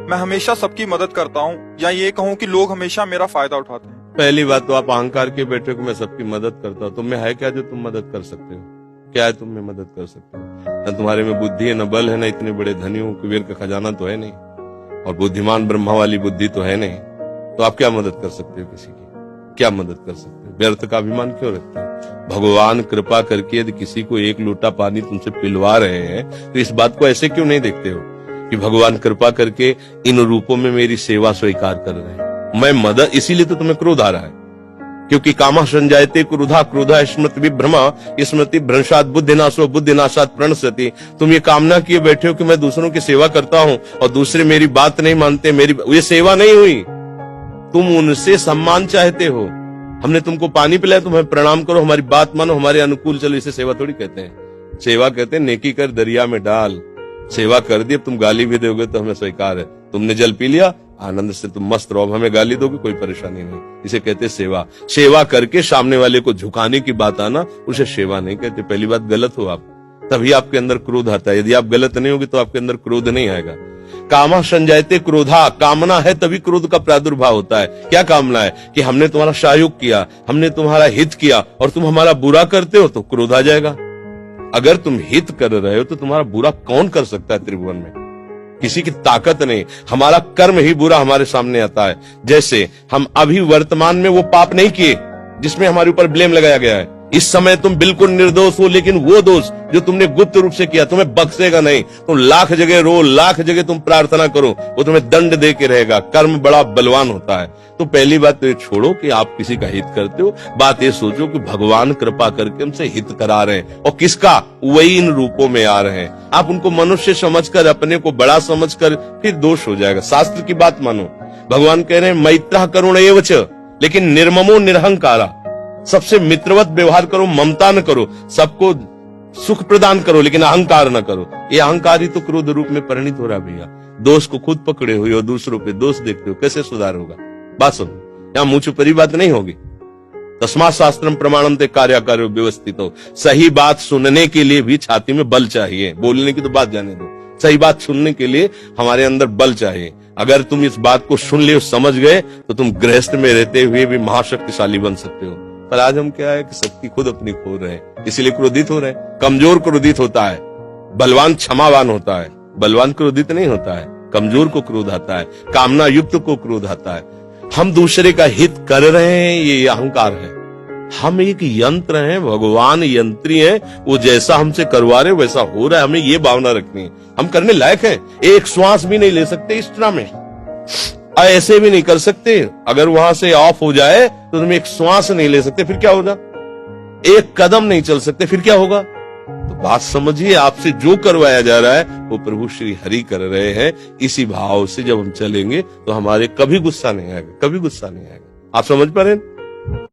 मैं हमेशा सबकी मदद करता हूँ, या ये कहूँ कि लोग हमेशा मेरा फायदा उठाते हैं। पहली बात तो आप अहंकार के बैठे हो कि मैं सबकी मदद करता हूँ। तुम में है क्या जो तुम मदद कर सकते हो? क्या है तुम में मदद कर सकते हो? न तुम्हारे में बुद्धि है, न बल है, न इतने बड़े धनी हो, कुबेर का खजाना तो है नहीं, और बुद्धिमान ब्रह्मा वाली बुद्धि तो है नहीं। तो आप क्या मदद कर सकते हो किसी की? क्या मदद कर सकते हो? व्यर्थ का अभिमान क्यों रखते हो? भगवान कृपा करके यदि किसी को एक लोटा पानी तुमसे पिलवा रहे हैं तो इस बात को ऐसे क्यों नहीं देखते हो कि भगवान कृपा करके इन रूपों में मेरी सेवा स्वीकार कर रहे हैं, मैं मदद। इसीलिए तो तुम्हें क्रोध आ रहा है, क्योंकि कामा संजायते क्रोधा, क्रोधा स्मृति विभ्रमा, स्मृति भ्रंशात बुद्धिनाशो, बुद्धिनाशात प्रणश्यति। तुम ये कामना किए बैठे हो कि मैं दूसरों की सेवा करता हूं और दूसरे मेरी बात नहीं मानते, ये सेवा नहीं हुई। तुम उनसे सम्मान चाहते हो। हमने तुमको पानी पिलाया, तुम्हें प्रणाम करो, हमारी बात मानो, हमारे अनुकूल चलो। इसे सेवा थोड़ी कहते हैं। सेवा कहते हैं नेकी कर दरिया में डाल। सेवा कर दी, अब तुम गाली भी दोगे तो हमें स्वीकार है। तुमने जल पी लिया, आनंद से तुम मस्त रहो, हमें गाली दोगे कोई परेशानी नहीं। इसे कहते हैं सेवा। सेवा करके सामने वाले को झुकाने की बात आना, उसे सेवा नहीं कहते। पहली बात, गलत हो आप, तभी आपके अंदर क्रोध आता है। यदि आप गलत नहीं होगे तो आपके अंदर क्रोध नहीं आएगा। कामा संजायते क्रोधा, कामना है तभी क्रोध का प्रादुर्भाव होता है। क्या कामना है? कि हमने तुम्हारा सहयोग किया, हमने तुम्हारा हित किया और तुम हमारा बुरा करते हो तो क्रोध आ जाएगा। अगर तुम हित कर रहे हो तो तुम्हारा बुरा कौन कर सकता है त्रिभुवन में? किसी की ताकत नहीं। हमारा कर्म ही बुरा हमारे सामने आता है। जैसे हम अभी वर्तमान में वो पाप नहीं किए जिसमें हमारे ऊपर ब्लेम लगाया गया है। इस समय तुम बिल्कुल निर्दोष हो, लेकिन वो दोष जो तुमने गुप्त रूप से किया तुम्हें बख्शेगा नहीं। तुम लाख जगह रो, लाख जगह तुम प्रार्थना करो, वो तुम्हें दंड दे के रहेगा। कर्म बड़ा बलवान होता है। तो पहली बात तो ये छोड़ो कि आप किसी का हित करते हो। बात ये सोचो कि भगवान कृपा करके हमसे हित करा रहे हैं, और किसका? वही इन रूपों में आ रहे हैं। आप उनको मनुष्य समझकर, अपने को बड़ा समझकर, फिर दोष हो जाएगा। शास्त्र की बात मानो। भगवान कह रहे हैं मैत्रः करुण एव च, लेकिन निर्ममो निरहंकारा। सबसे मित्रवत व्यवहार करो, ममता न करो, सबको सुख प्रदान करो, लेकिन अहंकार न करो। ये अहंकार ही तो क्रोध रूप में परिणित हो रहा भैया। दोष को खुद पकड़े हुए हो, दूसरों पे दोष देखते हो, कैसे सुधार होगा? बात सुनो, यहाँ मुंह छुपरी बात नहीं होगी। तस्मात् शास्त्रम प्रमाणम ते कार्याकार्यो व्यवस्थित हो। सही बात सुनने के लिए भी छाती में बल चाहिए। बोलने की तो बात जाने दो, सही बात सुनने के लिए हमारे अंदर बल चाहिए। अगर तुम इस बात को सुन लियो, समझ गए, तो तुम गृहस्थ में रहते हुए भी महाशक्तिशाली बन सकते हो। पर आज हम क्या है कि शक्ति खुद अपनी खो रहे हैं, इसीलिए क्रोधित हो रहे हैं। कमजोर क्रोधित होता है, बलवान क्षमावान होता है। बलवान क्रोधित नहीं होता है, कमजोर को क्रोध आता है, कामना युक्त को क्रोध आता है। हम दूसरे का हित कर रहे हैं, ये अहंकार है। हम एक यंत्र हैं, भगवान यंत्री हैं, वो जैसा हमसे करवा रहे वैसा हो रहा है। हमें ये भावना रखनी है, हम करने लायक हैं। एक श्वास भी नहीं ले सकते इस तरह में, ऐसे भी नहीं कर सकते। अगर वहां से ऑफ हो जाए तो तुम एक श्वास नहीं ले सकते, फिर क्या होगा? एक कदम नहीं चल सकते, फिर क्या होगा? तो बात समझिए, आपसे जो करवाया जा रहा है वो प्रभु श्री हरि कर रहे हैं। इसी भाव से जब हम चलेंगे तो हमारे कभी गुस्सा नहीं आएगा, कभी गुस्सा नहीं आएगा। आप समझ पा रहे हैं?